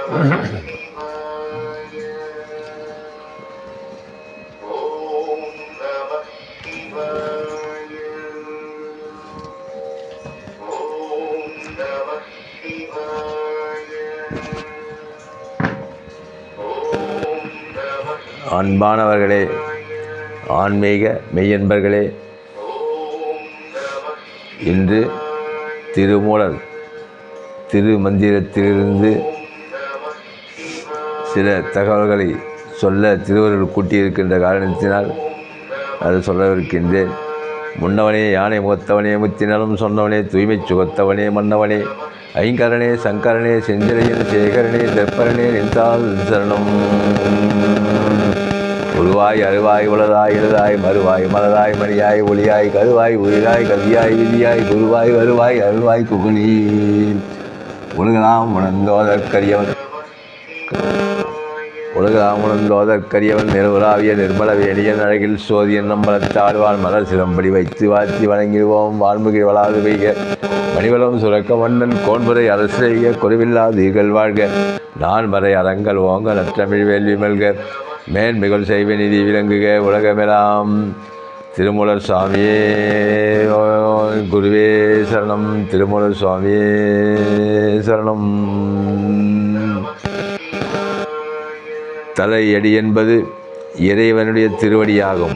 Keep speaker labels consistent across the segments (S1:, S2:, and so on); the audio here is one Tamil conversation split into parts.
S1: அன்பானவர்களே, ஆன்மீக மெய்யன்பர்களே, இன்று திருமூலர் திருமந்திரத்திலிருந்து சில தகவல்களை சொல்ல திருவருள் கூட்டியிருக்கின்ற காரணத்தினால் அது சொல்லவிருக்கின்றேன். முன்னவனே யானை முகத்தவனே முத்தினலும் சொன்னவனே தூய்மை சுகத்தவனே மன்னவனே ஐங்கரனே சங்கரனே செஞ்சிரையன் சேகரனே தற்பரனே நின்றால் சரணம். உருவாய் அருவாய் உளதாய் எழுதாய் மறுவாய் மலதாய் மணியாய் ஒளியாய் கருவாய் உயிராய் கவியாய் விதியாய் குருவாய் வருவாய் அருள்வாய் குகுனி உலகலாம் உணர்ந்தோதற்கரியவன் நிறுவலாவிய நிர்மல வேணியன் அழகில் சோதியன் நம்பலத்தாடுவான் மலர் சிலம்படி வைத்து வாழ்த்தி வணங்கிடுவோம். வான்முகி வளாது பெய்க மணிவளம் சுரக்க மன்னன் கோன்முறை அரசு செய்க குறைவில்லாதீர்கள் வாழ்க. நான் மறை அறங்கள் ஓங்க நற்றமிழ் வேள்வி மல்க மேன்மிகள் செய்வ நிதி விளங்குக உலகமெல்லாம். திருமூலர் சுவாமியே குருவே சரணம். திருமூலர் சுவாமியே சரணம். தலையடி என்பது இறைவனுடைய திருவடியாகும்.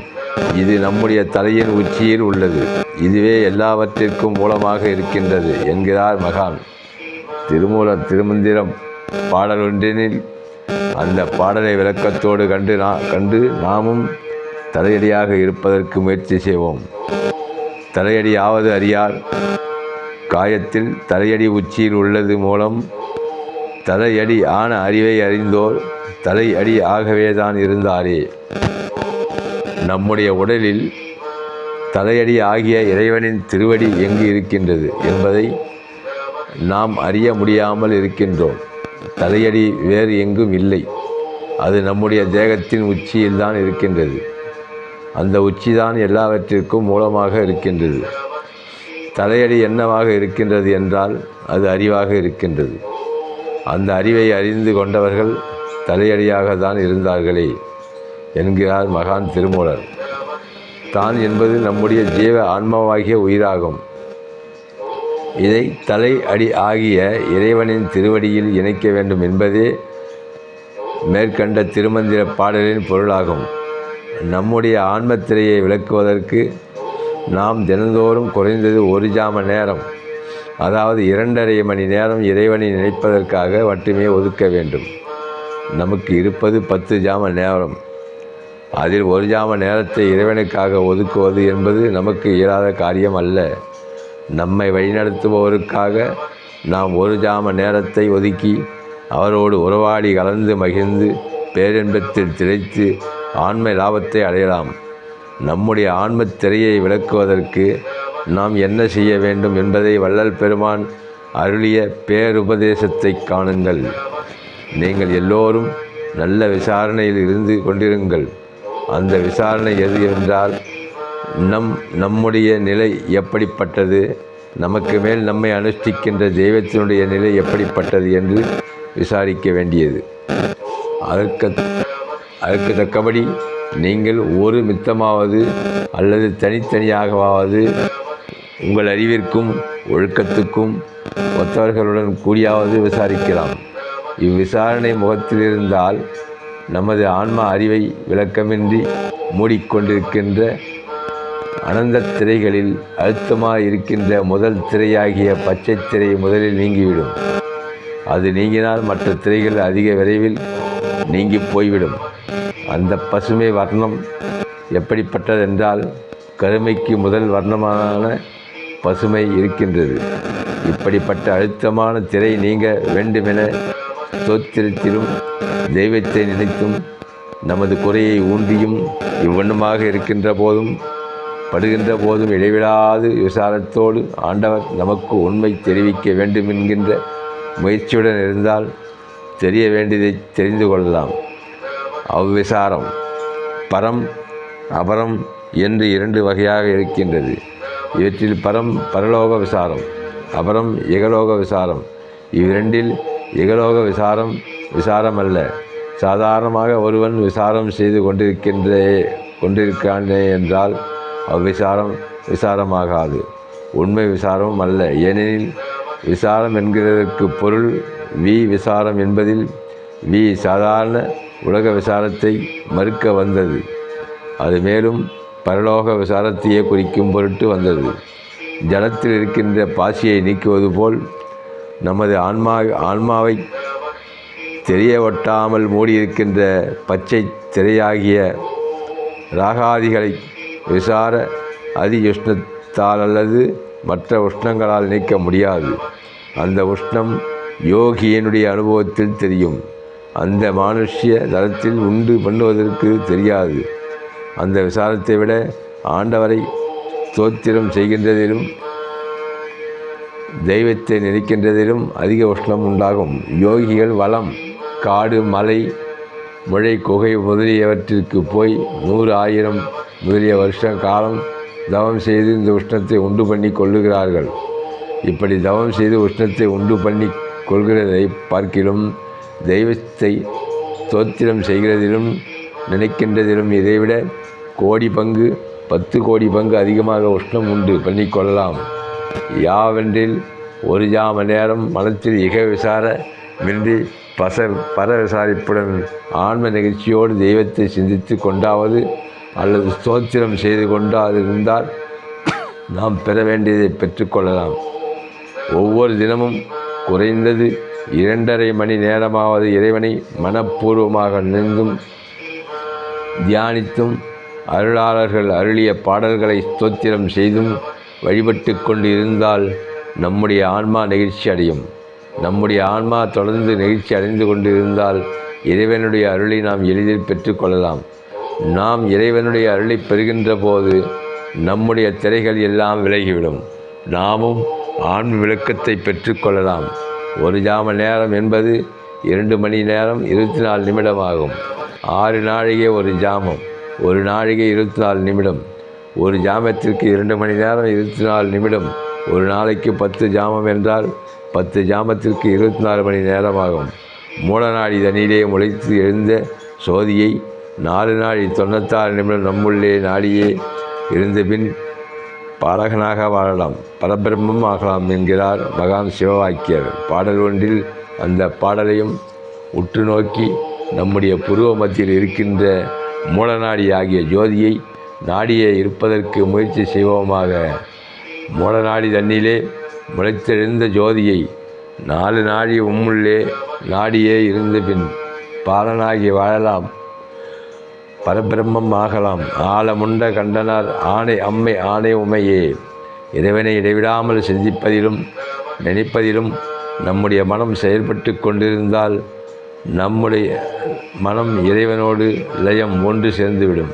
S1: இது நம்முடைய தலையின் உச்சியில் உள்ளது. இதுவே எல்லாவற்றிற்கும் மூலமாக இருக்கின்றது என்கிறார் மகான். திருமூலர் திருமந்திரம் பாடல் ஒன்றினில் அந்த பாடலை விளக்கத்தோடு கண்டு நாமும் தலையடியாக இருப்பதற்கு முயற்சி செய்வோம். தலையடி ஆவது அறியார் காயத்தில் தலையடி உச்சியில் உள்ளது மூலம் தலையடி ஆன அறிவை அறிந்தோர் தலையடி ஆகவேதான் இருந்தாரே. நம்முடைய உடலில் தலையடி ஆகிய இறைவனின் திருவடி எங்கு இருக்கின்றது என்பதை நாம் அறிய முடியாமல் இருக்கின்றோம். தலையடி வேறு எங்கும் இல்லை. அது நம்முடைய தேகத்தின் உச்சியில் தான் இருக்கின்றது. அந்த உச்சிதான் எல்லாவற்றிற்கும் மூலமாக இருக்கின்றது. தலையடி என்னவாக இருக்கின்றது என்றால் அது அறிவாக இருக்கின்றது. அந்த அறிவை அறிந்து கொண்டவர்கள் தலையடியாக தான் இருந்தார்களே என்கிறார் மகான் திருமூலர். தான் என்பது நம்முடைய ஜீவ ஆன்மாவாகிய உயிராகும். இதை தலை அடி ஆகிய இறைவனின் திருவடியில் இணைக்க வேண்டும் என்பதே மேற்கண்ட திருமந்திர பாடலின் பொருளாகும். நம்முடைய ஆன்மத்திரையை விளக்குவதற்கு நாம் தினந்தோறும் குறைந்தது 1 ஜாம நேரம், அதாவது 2½ மணி நேரம் இறைவனை நினைப்பதற்காக மட்டுமே ஒதுக்க வேண்டும். நமக்கு இருப்பது 10 ஜாம நேரம். அதில் 1 ஜாம நேரத்தை இறைவனுக்காக ஒதுக்குவது என்பது நமக்கு இயலாத காரியம் அல்ல. நம்மை வழிநடத்துபவருக்காக நாம் 1 ஜாம நேரத்தை ஒதுக்கி அவரோடு உறவாடி கலந்து மகிழ்ந்து பேரின்பத்தில் திளைத்து ஆன்ம லாபத்தை அடையலாம். நம்முடைய ஆன்மத் திரையை விளக்குவதற்கு நாம் என்ன செய்ய வேண்டும் என்பதை வள்ளல் பெருமான் அருளிய பேருபதேசத்தை காணுங்கள். நீங்கள் எல்லோரும் நல்ல விசாரணையில் இருந்து கொண்டிருங்கள். அந்த விசாரணை எது என்றால் நம்முடைய நிலை எப்படிப்பட்டது, நமக்கு மேல் நம்மை அனுஷ்டிக்கின்ற தெய்வத்தினுடைய நிலை எப்படிப்பட்டது என்று விசாரிக்க வேண்டியது. அதற்கு தக்கபடி நீங்கள் ஒரு மித்தமாவது அல்லது தனித்தனியாகவாவது உங்கள் அறிவிற்கும் ஒழுக்கத்துக்கும் ஒத்தவர்களுடன் கூடியாவது விசாரிக்கலாம். இவ்விசாரணை முகத்தில் இருந்தால் நமது ஆன்மா அறிவை விளக்கமின்றி மூடிக்கொண்டிருக்கின்ற அனந்த திரைகளில் அழுத்தமாக இருக்கின்ற முதல் திரையாகிய பச்சை திரை முதலில் நீங்கிவிடும். அது நீங்கினால் மற்ற திரைகள் அதிக விரைவில் நீங்கி போய்விடும். அந்த பசுமை வர்ணம் எப்படிப்பட்டதென்றால் கருமைக்கு முதல் வர்ணமான பசுமை இருக்கின்றது. இப்படிப்பட்ட அழுத்தமான திரை நீங்க வேண்டுமென ஸ்தோத்திரத்திலும் தெய்வத்தை நினைத்தும் நமது குறையை ஊன்றியும் இவ்வண்ணமாக இருக்கின்ற போதும் படுகின்ற போதும் இடைவிடாது விசாரத்தோடு ஆண்டவர் நமக்கு உண்மை தெரிவிக்க வேண்டும் என்கின்ற முயற்சியுடன் இருந்தால் தெரிய வேண்டியதை தெரிந்து கொள்ளலாம். அவ்விசாரம் பரம் அபரம் என்று 2 வகையாக இருக்கின்றது. இவற்றில் பரம் பரலோக விசாரம், அபரம் இகலோக விசாரம். இவ்விரண்டில் இகலோக விசாரம் விசாரம் அல்ல. சாதாரணமாக ஒருவன் விசாரம் செய்து கொண்டிருக்கானே என்றால் அவ்விசாரம் விசாரமாகாது, உண்மை விசாரமும் அல்ல. ஏனெனில் விசாரம் என்கிறதற்கு பொருள் விசாரம் என்பதில் சாதாரண உலக விசாரத்தை மறுக்க வந்தது. அது மேலும் பரலோக விசாரத்தையே குறிக்கும் பொருட்டு வந்தது. ஜலத்தில் இருக்கின்ற பாசியை நீக்குவது போல் நமது ஆன்மாவை தெரிய ஒட்டாமல் மூடியிருக்கின்ற பச்சை திரையாகிய ராகாதிகளை விசார அதியுஷ்ணத்தால் அல்லது மற்ற உஷ்ணங்களால் நீக்க முடியாது. அந்த உஷ்ணம் யோகியனுடைய அனுபவத்தில் தெரியும். அந்த மானுஷ்ய தளத்தில் உண்டு பண்ணுவதற்கு தெரியாது. அந்த விசாரத்தை விட ஆண்டவரை ஸ்தோத்திரம் செய்கின்றதிலும் தெய்வத்தை நினைக்கின்றதிலும் அதிக உஷ்ணம் உண்டாகும். யோகிகள் வளம், காடு, மலை, முளை, குகை முதலியவற்றிற்கு போய் 100, 1000 முதலிய வருஷ காலம் தவம் செய்து இந்த உஷ்ணத்தை உண்டு பண்ணி கொள்ளுகிறார்கள். இப்படி தவம் செய்து உஷ்ணத்தை உண்டு பண்ணி கொள்கிறதை பார்க்கிலும் தெய்வத்தை ஸ்தோத்திரம் செய்கிறதிலும் நினைக்கின்றதிலும் இதைவிட கோடி பங்கு 10 கோடி பங்கு அதிகமாக உஷ்ணம் உண்டு பண்ணிக்கொள்ளலாம். யாவென்றில் ஒரு ஜாம நேரம் மனத்தில் இக விசார மின்றி பர விசாரிப்புடன் ஆன்ம நிகழ்ச்சியோடு தெய்வத்தை சிந்தித்து கொண்டாவது அல்லது ஸ்தோத்திரம் செய்து கொண்டாது இருந்தால் நாம் பெற வேண்டியதை பெற்றுக்கொள்ளலாம். ஒவ்வொரு தினமும் குறைந்தது 2.5 மணி நேரமாவது இறைவனை மனப்பூர்வமாக நினைந்தும் தியானித்தும் அருளாளர்கள் அருளிய பாடல்களை ஸ்தோத்திரம் செய்தும் வழிபட்டு கொண்டு இருந்தால் நம்முடைய ஆன்மா நெகிழ்ச்சி அடையும். நம்முடைய ஆன்மா தொடர்ந்து நெகிழ்ச்சி அடைந்து கொண்டு இருந்தால் இறைவனுடைய அருளை நாம் எளிதில் பெற்றுக்கொள்ளலாம். நாம் இறைவனுடைய அருளை பெறுகின்ற போது நம்முடைய திரைகள் எல்லாம் விலகிவிடும். நாமும் ஆன்ம விளக்கத்தை பெற்றுக்கொள்ளலாம். ஒரு ஜாம நேரம் என்பது 2 மணி நேரம் 24 நிமிடம் ஆகும். 6 நாழிகை ஒரு ஜாமம், ஒரு நாழிகை 24 நிமிடம். ஒரு ஜாமத்திற்கு 2 மணி நேரம் 24 நிமிடம். ஒரு நாளைக்கு 10 ஜாமம் என்றால் 10 ஜாமத்திற்கு 24 மணி நேரமாகும். மூலநாடி தண்ணீரே முளைத்து எழுந்த சோதியை 4 நாழி 96 நிமிடம் நம்முள்ளே நாடியே இருந்தபின் பாலகனாக வாழலாம், பரபிரம்மம் ஆகலாம் என்கிறார் மகான் சிவவாக்கியர். பாடல் ஒன்றில் அந்த பாடலையும் உற்று நோக்கி நம்முடைய புருவ மத்தியில் இருக்கின்ற மூலநாடி ஆகிய ஜோதியை நாடியே இருப்பதற்கு முயற்சி செய்வோமாக. மூலநாடி தண்ணிலே முளைத்தெழுந்த ஜோதியை 4 நாழி உம்முள்ளே நாடியே இருந்த பின் பாலனாகி வாழலாம், பரபிரம்மம் ஆகலாம். ஆழமுண்ட கண்டனார் ஆணை அம்மை ஆணை உமையே. இறைவனை இடைவிடாமல் சிந்திப்பதிலும் நினைப்பதிலும் நம்முடைய மனம் செயல்பட்டு கொண்டிருந்தால் நம்முடைய மனம் இறைவனோடு லயம் ஒன்று சேர்ந்துவிடும்.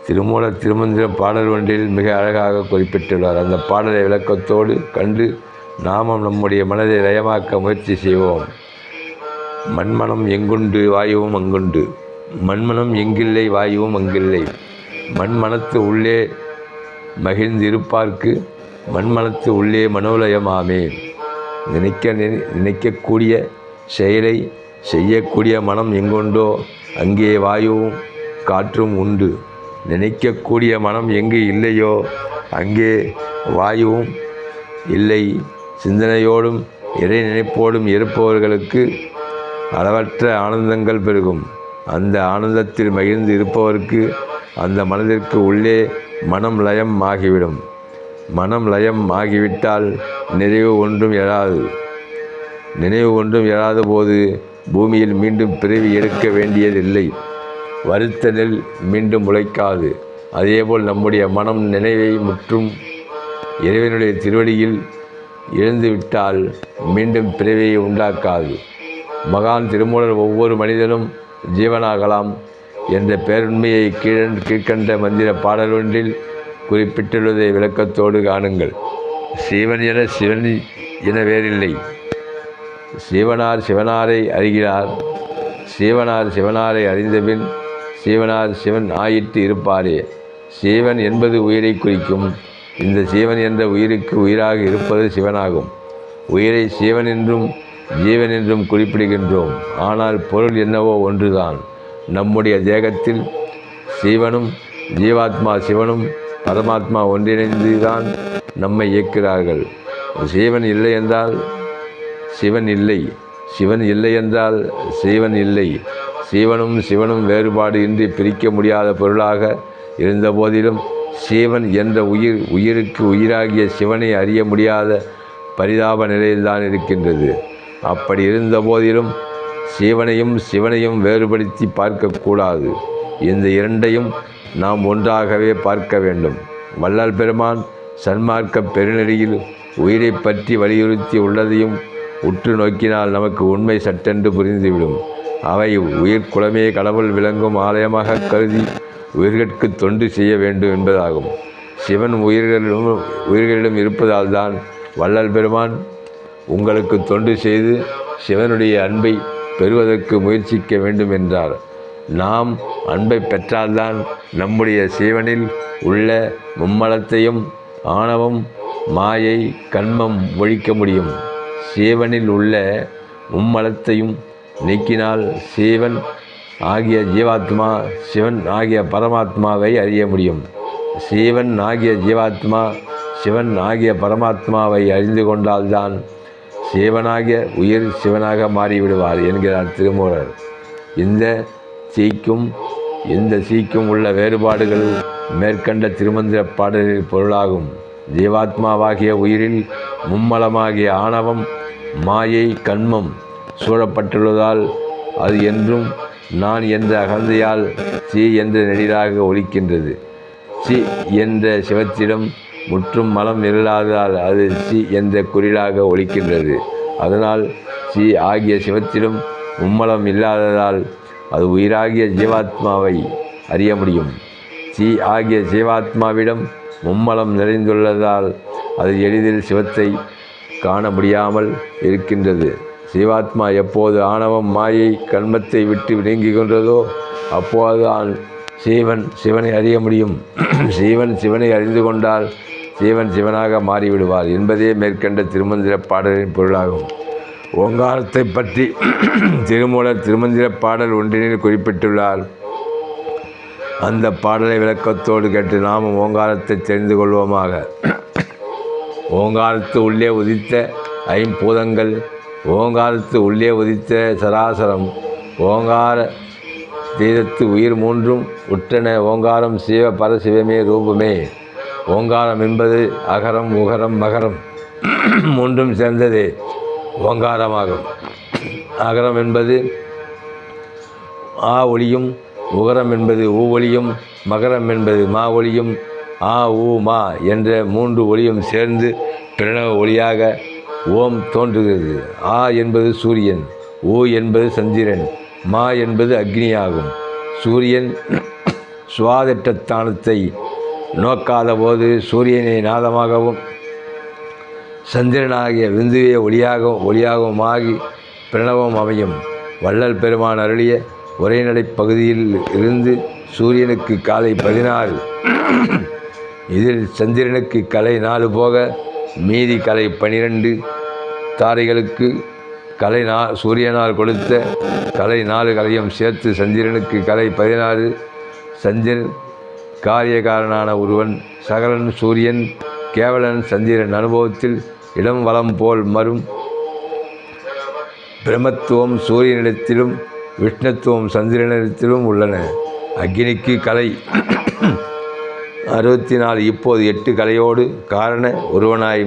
S1: திருமந்திரம் பாடல் ஒன்றில் மிக அழகாக குறிப்பிட்டுள்ளார். அந்த பாடலை விளக்கத்தோடு கண்டு நாமும் நம்முடைய மனதை லயமாக்க முயற்சி செய்வோம். மண்மனம் எங்குண்டு வாயுவும் அங்குண்டு, மண்மனம் எங்கில்லை வாயுவும் அங்கில்லை. மண்மனத்து உள்ளே மகிழ்ந்திருப்பார்க்கு மண்மனத்து உள்ளே மனோலயமாமே. நினைக்கக்கூடிய செயலை செய்யக்கூடிய மனம் எங்குண்டோ அங்கே வாயுவும் காற்றும் உண்டு. நினைக்கக்கூடிய மனம் எங்கு இல்லையோ அங்கே வாயுவும் இல்லை. சிந்தனையோடும் இறை நினைப்போடும் இருப்பவர்களுக்கு அளவற்ற ஆனந்தங்கள் பெருகும். அந்த ஆனந்தத்தில் மகிழ்ந்து இருப்பவருக்கு அந்த மனதிற்கு உள்ளே மனம் லயம் ஆகிவிடும். மனம் லயம் ஆகிவிட்டால் நினைவு ஒன்றும் எழாத போது பூமியில் மீண்டும் பிறவி எடுக்க வேண்டியதில்லை. வறுத்த நெல் மீண்டும் முளைக்காது. அதேபோல் நம்முடைய மனம் நினைவை முற்றும் இறைவனுடைய திருவடியில் இழந்துவிட்டால் மீண்டும் பிறவியை உண்டாக்காது. மகான் திருமூலர் ஒவ்வொரு மனிதனும் ஜீவனாகலாம் என்ற பேருண்மையை கீழ்கண்ட மந்திர பாடல் ஒன்றில் குறிப்பிட்டுள்ளதை விளக்கத்தோடு காணுங்கள். சிவன் என வேறில்லை. சிவனார் சிவனாரை அறிகிறார். சிவனார் சிவனாரை அறிந்தபின் சிவனார் சிவன் ஆயிட்டு இருப்பாரே. சிவன் என்பது உயிரை குறிக்கும். இந்த சிவன் என்ற உயிருக்கு உயிராக இருப்பது சிவனாகும். உயிரை சிவன் என்றும் ஜீவன் என்றும் குறிப்பிடுகின்றோம். ஆனால் பொருள் என்னவோ ஒன்றுதான். நம்முடைய தேகத்தில் சிவனும் ஜீவாத்மா சிவனும் பரமாத்மா ஒன்றிணைந்து தான் நம்மை இயக்கிறார்கள். சிவன் இல்லை என்றால் சிவன் இல்லை, சிவன் இல்லை என்றால் சிவன் இல்லை. சிவனும் வேறுபாடு இன்றி பிரிக்க முடியாத பொருளாக இருந்தபோதிலும் சிவன் என்ற உயிருக்கு உயிராகிய சிவனை அறிய முடியாத பரிதாப நிலையில்தான் இருக்கின்றது. அப்படி இருந்த போதிலும் சிவனையும் வேறுபடுத்தி பார்க்கக்கூடாது. இந்த இரண்டையும் நாம் ஒன்றாகவே பார்க்க வேண்டும். வள்ளல் பெருமான் சன்மார்க்க பெருநெறியில் உயிரை பற்றி வலியுறுத்தி உள்ளதையும் உற்று நோக்கினால் நமக்கு உண்மை சட்டென்று புரிந்துவிடும். அவை உயிர்குலமே கடவுள் விளங்கும் ஆலயமாக கருதி உயிர்கட்கு தொண்டு செய்ய வேண்டும் என்பதாகும். சிவன் உயிர்களிடம் இருப்பதால் தான் வள்ளல் பெருமான் உங்களுக்கு தொண்டு செய்து சிவனுடைய அன்பை பெறுவதற்கு முயற்சிக்க வேண்டும் என்றார். நாம் அன்பை பெற்றால்தான் நம்முடைய சிவனில் உள்ள மும்மலத்தையும் ஆணவம் மாயை கண்மம் ஒழிக்க முடியும். சிவனில் உள்ள மும்மலத்தையும் நீக்கினால் சிவன் ஆகிய ஜீவாத்மா சிவன் ஆகிய பரமாத்மாவை அறிய முடியும். சிவன் ஆகிய ஜீவாத்மா சிவன் ஆகிய பரமாத்மாவை அறிந்து கொண்டால்தான் சிவனாகிய உயிர் சிவனாக மாறிவிடுவார் என்கிறார் திருமூலர். இந்த சீக்கும் உள்ள வேறுபாடுகள் மேற்கண்ட திருமந்திர பாடலில் பொருளாகும். ஜீவாத்மாவாகிய உயிரில் மும்மலமாகிய ஆணவம் மாயை கண்மம் சூழப்பட்டுள்ளதால் அது என்றும் நான் என்ற அகந்தையால் சி என்ற நெடிலாக ஒலிக்கின்றது. சி என்ற சிவத்திடம் முற்றும் மலம் இல்லாததால் அது சி என்ற குறிலாக ஒலிக்கின்றது. அதனால் சி ஆகிய சிவத்திடம் மும்மலம் இல்லாததால் அது உயிராகிய ஜீவாத்மாவை அறிய முடியும். சி ஆகிய ஜீவாத்மாவிடம் மும்மலம் நிறைந்துள்ளதால் அது எளிதில் சிவத்தை காண முடியாமல் இருக்கின்றது. ஜீவாத்மா எப்போது ஆணவம் மாயை கண்மத்தை விட்டு நீங்குகின்றதோ அப்போது சிவனை அறிய முடியும். சிவனை அறிந்து கொண்டால் சிவனாக மாறிவிடுவார் என்பதே மேற்கண்ட திருமந்திர பாடலின் பொருளாகும். ஓங்காரத்தை பற்றி திருமூலர் திருமந்திர பாடல் ஒன்றினில் குறிப்பிட்டுள்ளார். அந்த பாடலை விளக்கத்தோடு கேட்டு நாமும் ஓங்காரத்தை தெரிந்து கொள்வோமாக. ஓங்காரத்து உள்ளே உதித்த ஐம்பூதங்கள், ஓங்காரத்து உள்ளே உதித்த சராசரம், ஓங்கார தீரத்து உயிர் மூன்றும் உற்றன. ஓங்காரம் சிவ பரசிவமே ரூபமே. ஓங்காரம் என்பது அகரம் உகரம் மகரம் மூன்றும் சேர்ந்ததே ஓங்காரமாகும். அகரம் என்பது ஆ ஒளியும், உகரம் என்பது ஊ ஒளியும், மகரம் என்பது மா ஒளியும். ஆ ஊ மா என்ற மூன்று ஒளியும் சேர்ந்து பிரணவ ஒளியாக ஓம் தோன்றுகிறது. ஆ என்பது சூரியன், ஊ என்பது சந்திரன், மா என்பது அக்னியாகும். சூரியன் சுவாதிட்டத்தானத்தை நோக்காத போது சூரியனை நாதமாகவும் சந்திரனாகிய விந்துவே ஒளியாகவும் ஆகி பிரணவம் அமையும். வள்ளல் பெருமான் அருளிய உரைநடை பகுதியில் இருந்து சூரியனுக்கு காலை 16, இதில் சந்திரனுக்கு கலை 4 போக மீதி கலை 12, தாரைகளுக்கு கலை சூரியனால் கொடுத்த கலை 4 கலையும் சேர்த்து சந்திரனுக்கு கலை 16. சந்திரன் காரியகாரனான ஒருவன், சகலன் சூரியன், கேவலன் சந்திரன். அனுபவத்தில் இடம் வளம் போல் மறும் பிரமத்துவம் சூரியனிடத்திலும் விஷ்ணுத்துவம் சந்திரனிடத்திலும் உள்ளன. அக்னிக்கு கலை 64, இப்போது 8 கலையோடு காரண ஒருவனாய்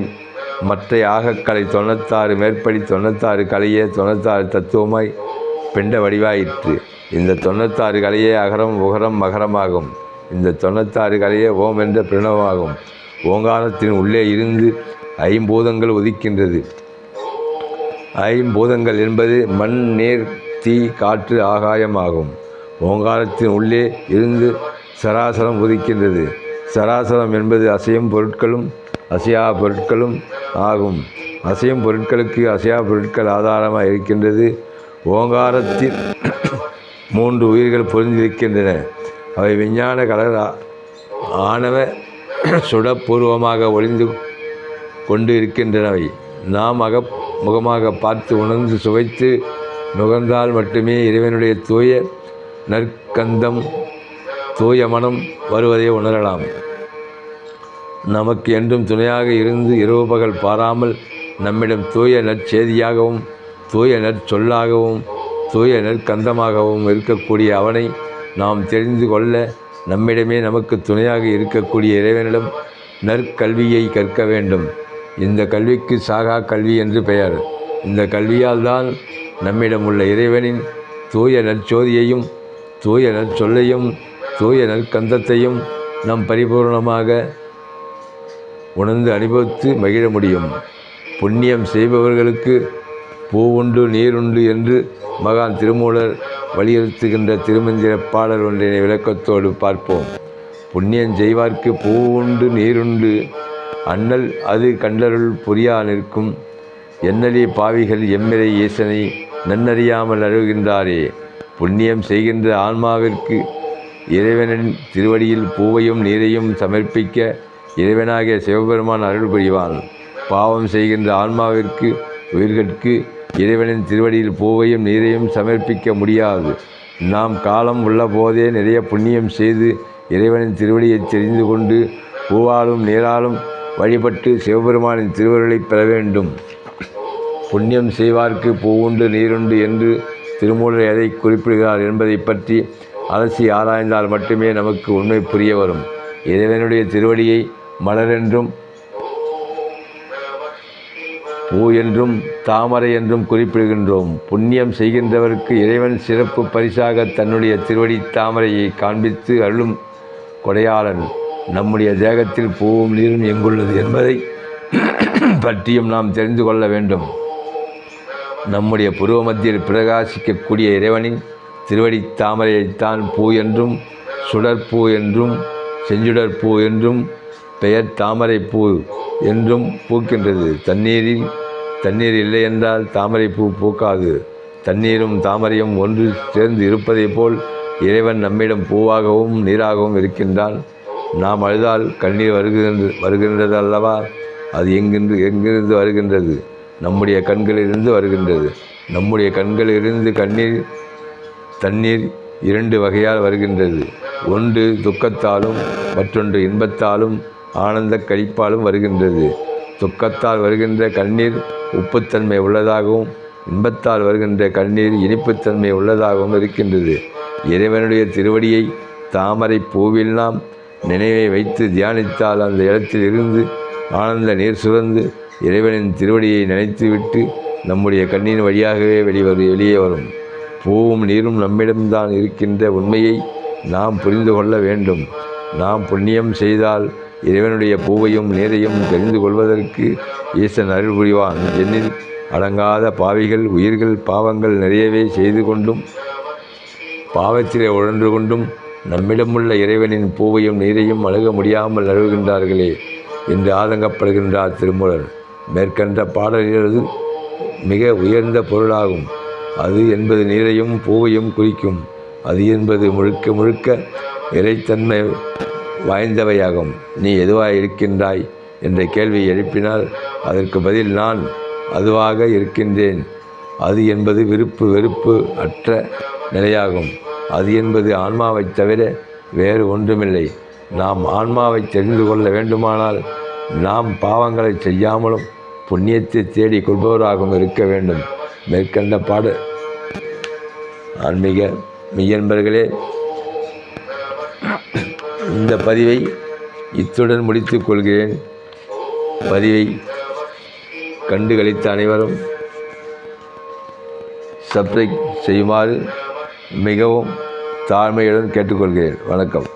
S1: மற்ற ஆகக்கலை 96 மேற்படி 96 கலையே 96 தத்துவமாய் பிண்ட வடிவாயிற்று. இந்த 96 கலையே அகரம் உகரம் மகரமாகும். இந்த 96 கலையே ஓம் என்ற பிரணவமாகும். ஓங்காரத்தின் உள்ளே இருந்து ஐம்பூதங்கள் உதிக்கின்றது. ஐம்பூதங்கள் என்பது மண் நீர் தீ காற்று ஆகாயம் ஆகும். ஓங்காரத்தின் உள்ளே இருந்து சராசரம் உதிக்கின்றது. சராசரம் என்பது அசையும் பொருட்களும் அசையா பொருட்களும் ஆகும். அசையும் பொருட்களுக்கு அசையா பொருட்கள் ஆதாரமாக இருக்கின்றது. ஓங்காரத்தில் 3 உயிர்கள் பொருந்திருக்கின்றன. அவை விஞ்ஞான கலர் ஆணவ சுடப்பூர்வமாக ஒளிந்து கொண்டு இருக்கின்றனவை. நாம் முகமாக பார்த்து உணர்ந்து சுவைத்து நுகர்ந்தால் மட்டுமே இறைவனுடைய தூய நற்கந்தம் தூய மனம் வருவதை உணரலாம். நமக்கு என்றும் துணையாக இருந்து இரவு பகல் பாராமல் நம்மிடம் தூய நற்செய்தியாகவும் தூய நற்சொல்லாகவும் தூய நற்கந்தமாகவும் இருக்கக்கூடிய அவனை நாம் தெரிந்து கொள்ள நம்மிடமே நமக்கு துணையாக இருக்கக்கூடிய இறைவனிடம் நற்கல்வியை கற்க வேண்டும். இந்த கல்விக்கு சாகா கல்வி என்று பெயர். இந்த கல்வியால் தான் நம்மிடம் உள்ள இறைவனின் தூய நற்சோதியையும் தூய நற்சொல்லையும் தூய நற்கந்தத்தையும் நாம் பரிபூர்ணமாக உணர்ந்து அனுபவித்து மகிழ முடியும். புண்ணியம் செய்பவர்களுக்கு பூவுண்டு நீருண்டு என்று மகான் திருமூலர் வலியுறுத்துகின்ற திருமந்திர பாடல் ஒன்றினை விளக்கத்தோடு பார்ப்போம். புண்ணியம் செய்வார்க்கு பூவுண்டு நீருண்டு அண்ணல் அது கண்டருள் புரியா நிற்கும் எண்ணலி பாவிகள் எம்மிரை ஈசனை நன்னறியாமல் அழுகின்றாரே. புண்ணியம் செய்கின்ற ஆன்மாவிற்கு இறைவனின் திருவடியில் பூவையும் நீரையும் சமர்ப்பிக்க இறைவனாகிய சிவபெருமான் அருள் புரிவான். பாவம் செய்கின்ற ஆன்மாவிற்கு உயிர்கட்கு இறைவனின் திருவடியில் பூவையும் நீரையும் சமர்ப்பிக்க முடியாது. நாம் காலம் உள்ள போதே நிறைய புண்ணியம் செய்து இறைவனின் திருவடியை தெரிந்து கொண்டு பூவாலும் நீராலும் வழிபட்டு சிவபெருமானின் திருவருளை பெற வேண்டும். புண்ணியம் செய்வார்க்கு பூவுண்டு நீருண்டு என்று திருமூலர் எதை குறிப்பிடுகிறார் என்பதை பற்றி அலசி ஆராய்ந்தால் மட்டுமே நமக்கு உண்மை புரிய வரும். இறைவனுடைய திருவடியை மலரென்றும் பூ என்றும் தாமரை என்றும் குறிப்பிடுகின்றோம். புண்ணியம் செய்கின்றவருக்கு இறைவன் சிறப்பு பரிசாக தன்னுடைய திருவடி தாமரையை காண்பித்து அருளும் கொடையாளன். நம்முடைய தேகத்தில் பூவும் நீரும் எங்குள்ளது என்பதை பற்றியும் நாம் தெரிந்து கொள்ள வேண்டும். நம்முடைய புருவ மத்தியில் பிரகாசிக்கக்கூடிய இறைவனின் திருவடி தாமரையைத்தான் பூ என்றும் சுடற்பூ என்றும் செஞ்சுடற்பூ என்றும் பெயர் தாமரை பூ என்றும் பூக்கின்றது. தண்ணீர் இல்லை என்றால் தாமரை பூ பூக்காது. தண்ணீரும் தாமரையும் ஒன்று சேர்ந்து இருப்பதை போல் இறைவன் நம்மிடம் பூவாகவும் நீராகவும் இருக்கின்றான். நாம் அழுதால் கண்ணீர் வருகின்றது அல்லவா? அது எங்கிருந்து வருகின்றது? நம்முடைய கண்களிலிருந்து வருகின்றது. நம்முடைய கண்களிலிருந்து தண்ணீர் இரண்டு வகையால் வருகின்றது. ஒன்று துக்கத்தாலும் மற்றொன்று இன்பத்தாலும் ஆனந்த களிப்பாலும் வருகின்றது. துக்கத்தால் வருகின்ற கண்ணீர் உப்புத்தன்மை உள்ளதாகவும் இன்பத்தால் வருகின்ற கண்ணீர் இனிப்புத்தன்மை உள்ளதாகவும் இருக்கின்றது. இறைவனுடைய திருவடியை தாமரை பூவில் நாம் நினைவை வைத்து தியானித்தால் அந்த இடத்தில் இருந்து ஆனந்த நீர் சுரந்து இறைவனின் திருவடியை நினைத்துவிட்டு நம்முடைய கண்ணின் வழியாகவே வெளியே வரும். பூவும் நீரும் நம்மிடம்தான் இருக்கின்ற உண்மையை நாம் புரிந்து கொள்ள வேண்டும். நாம் புண்ணியம் செய்தால் இறைவனுடைய பூவையும் நீரையும் தெரிந்து கொள்வதற்கு ஈசன் அருள் புரிவான். எண்ணில் அடங்காத பாவிகள் உயிர்கள் பாவங்கள் நிறையவே செய்து கொண்டும் பாவத்திலே உழன்று கொண்டும் நம்மிடமுள்ள இறைவனின் பூவையும் நீரையும் அணுக முடியாமல் அழுகின்றார்களே என்று ஆதங்கப்படுகின்றார் திருமூலர். மேற்கண்ட பாடலில் மிக உயர்ந்த பொருளாகும். அது என்பது நீரையும் பூவையும் குறிக்கும். அது என்பது முழுக்க முழுக்க இறைத்தன்மை வாய்ந்தவையாகும். நீ எதுவாக இருக்கின்றாய் என்ற கேள்வி எழுப்பினால் அதற்கு பதில் நான் அதுவாக இருக்கின்றேன். அது என்பது விருப்பு வெறுப்பு அற்ற நிலையாகும். அது என்பது ஆன்மாவைத் தவிர வேறு ஒன்றுமில்லை. நாம் ஆன்மாவை தெரிந்து கொள்ள வேண்டுமானால் நாம் பாவங்களை செய்யாமலும் புண்ணியத்தை தேடி கொள்பவராகவும் இருக்க வேண்டும். மேற்கண்ட பாடு ஆன்மீக மெய்யன்பர்களே, இந்த பதிவை இத்துடன் முடித்துக் கொள்கிறேன். பதிவை கண்டுகளித்த அனைவரும் சப்ஸ்கிரைப் செய்யுமாறு மிகவும் தாழ்மையுடன் கேட்டுக்கொள்கிறேன். வணக்கம்.